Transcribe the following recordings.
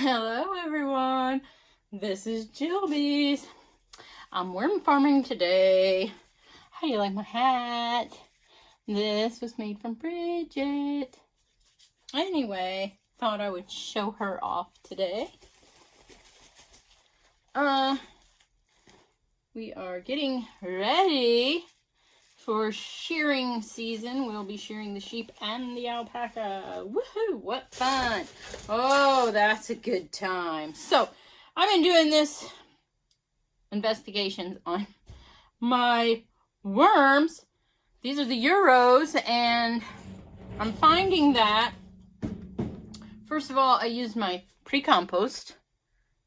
Hello everyone, this is Jilby's. I'm worm farming today. How do you like my hat? This was made from Bridget. Anyway, thought I would show her off today. We are getting ready for shearing season. We'll be shearing the sheep and the alpaca. Woohoo, what fun. Oh, that's a good time. So, I've been doing this investigations on my worms. These are the Euros, and I'm finding that, first of all, I used my pre-compost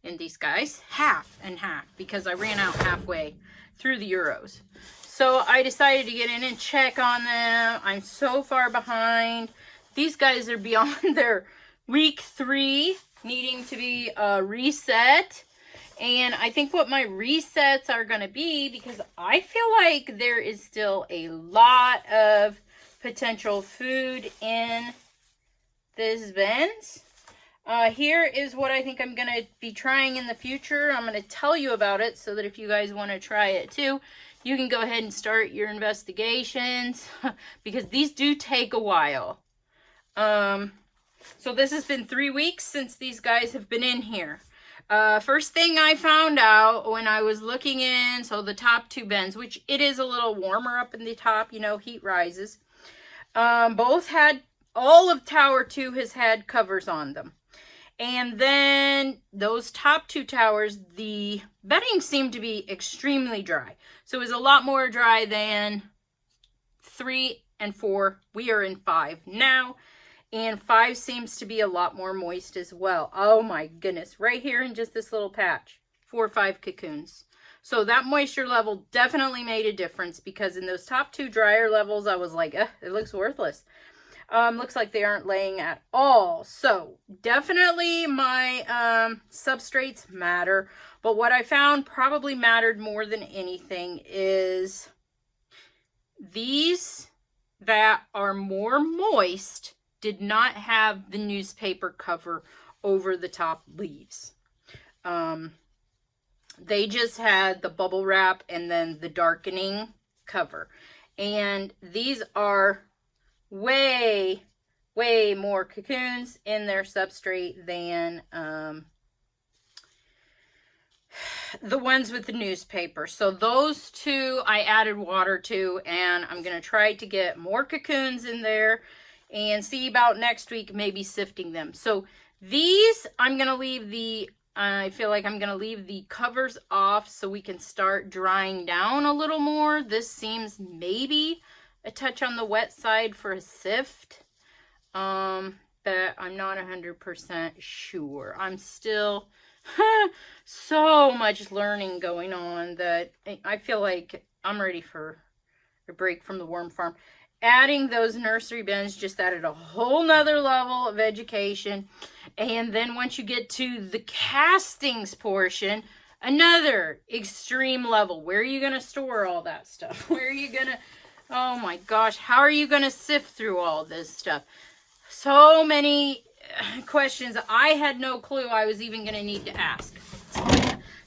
in these guys, half and half, because I ran out halfway through the Euros. So I decided to get in and check on them. I'm so far behind. These guys are beyond their week 3, needing to be reset. And I think what my resets are going to be, because I feel like there is still a lot of potential food in this bins. Here is what I think I'm going to be trying in the future. I'm going to tell you about it so that if you guys want to try it too, you can go ahead and start your investigations because these do take a while. So this has been 3 weeks since these guys have been in here. First thing I found out when I was looking in, so the top 2 bins, which it is a little warmer up in the top, you know, heat rises. Both had, all of Tower 2 has had covers on them. And then those top 2 towers, the bedding seemed to be extremely dry. So it was a lot more dry than 3 and 4. We are in 5 now. And 5 seems to be a lot more moist as well. Oh my goodness. Right here in just this little patch. 4 or 5 cocoons. So that moisture level definitely made a difference, because in those top 2 drier levels, I was like, it looks worthless. Looks like they aren't laying at all. So definitely my substrates matter. But what I found probably mattered more than anything is these that are more moist did not have the newspaper cover over the top leaves. They just had the bubble wrap and then the darkening cover. And these are way more cocoons in their substrate than the ones with the newspaper. So those 2 I added water to, and I'm going to try to get more cocoons in there and see about next week maybe sifting them. So these I'm going to leave the, I feel like I'm going to leave the covers off so we can start drying down a little more. This seems maybe a touch on the wet side for a sift, but I'm not 100% sure. I'm still so much learning going on that I feel like I'm ready for a break from the worm farm. Adding those nursery bins just added a whole nother level of education. And then once you get to the castings portion, another extreme level. Where are you going to store all that stuff? Where are you going to... Oh my gosh, how are you going to sift through all this stuff? So many questions I had no clue I was even going to need to ask.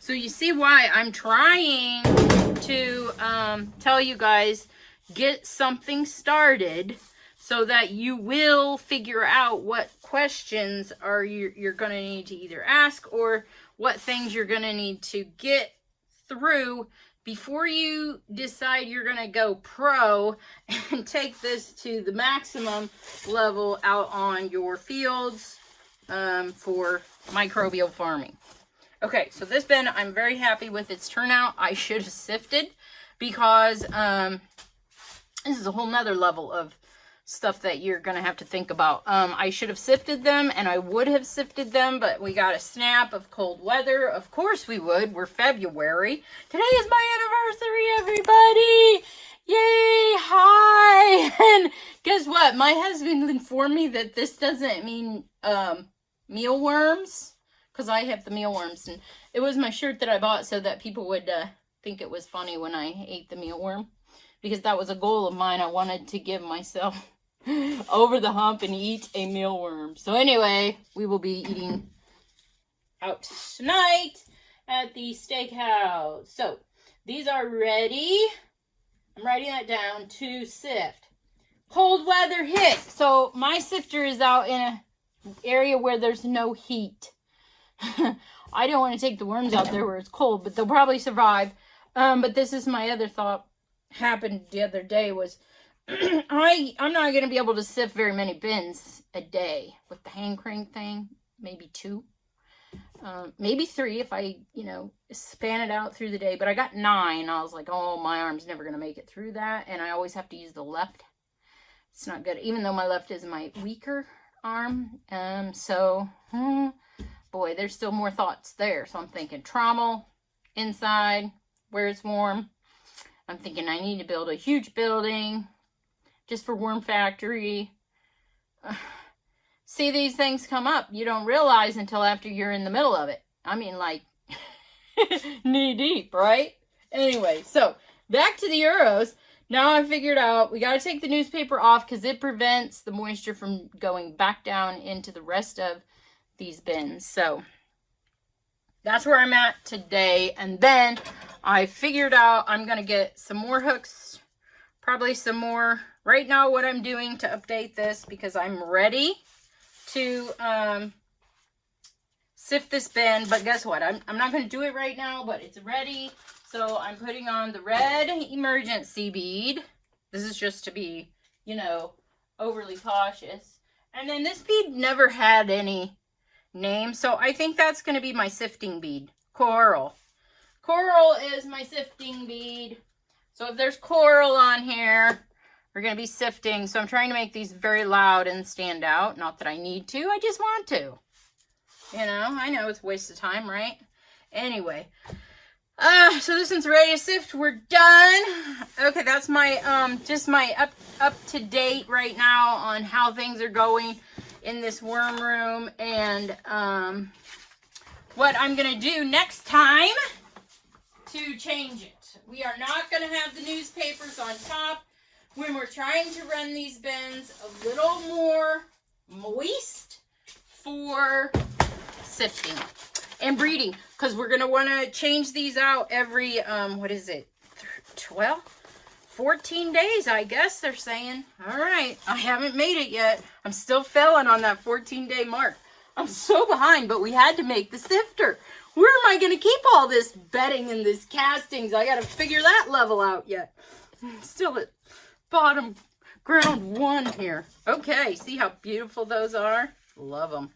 So you see why I'm trying to tell you guys, get something started so that you will figure out what questions are you're going to need to either ask, or what things you're going to need to get through before you decide you're going to go pro and take this to the maximum level out on your fields for microbial farming. Okay, so this bin, I'm very happy with its turnout. I should have sifted, because this is a whole nother level of stuff that you're going to have to think about. I should have sifted them, and I would have sifted them, but we got a snap of cold weather. Of course we would. We're February. Today is my anniversary, everybody! Yay! Hi! And guess what? My husband informed me that this doesn't mean mealworms, because I have the mealworms, and it was my shirt that I bought so that people would think it was funny when I ate the mealworm, because that was a goal of mine. I wanted to give myself over the hump and eat a mealworm. So anyway, we will be eating out tonight at the steakhouse. So these are ready. I'm writing that down to sift. Cold weather hit. So my sifter is out in an area where there's no heat. I don't want to take the worms out there where it's cold, but they'll probably survive. But this is my other thought happened the other day was I'm not going to be able to sift very many bins a day with the hand crank thing. Maybe 2. Maybe 3 if I, span it out through the day. But I got 9. I was like, oh, my arm's never going to make it through that. And I always have to use the left. It's not good, even though my left is my weaker arm. Boy, there's still more thoughts there. So I'm thinking trommel, inside, where it's warm. I'm thinking I need to build a huge building just for worm factory. See these things come up. You don't realize until after you're in the middle of it. I mean, like, knee deep, right? Anyway, so back to the Euros. Now I figured out we got to take the newspaper off because it prevents the moisture from going back down into the rest of these bins. So that's where I'm at today. And then I figured out I'm going to get some more hooks, probably some more. Right now what I'm doing to update this, because I'm ready to sift this bin. But guess what? I'm not going to do it right now, but it's ready. So I'm putting on the red emergency bead. This is just to be, overly cautious. And then this bead never had any name. So I think that's going to be my sifting bead. Coral. Coral is my sifting bead. So if there's coral on here, we're going to be sifting. So I'm trying to make these very loud and stand out. Not that I need to. I just want to. I know it's a waste of time, right? Anyway. So this one's ready to sift. We're done. Okay, that's my, just my up to date right now on how things are going in this worm room. And, what I'm going to do next time to change it. We are not going to have the newspapers on top when we're trying to run these bins a little more moist for sifting and breeding, because we're going to want to change these out every, 14 days, I guess they're saying. All right, I haven't made it yet. I'm still failing on that 14-day mark. I'm so behind, but we had to make the sifter. Where am I going to keep all this bedding and this castings? I got to figure that level out yet. Still at bottom ground 1 here. Okay, see how beautiful those are? Love them.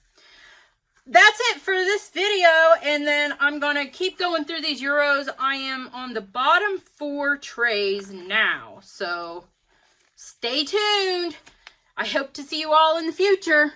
That's it for this video, and then I'm going to keep going through these Euros. I am on the bottom 4 trays now, so stay tuned. I hope to see you all in the future.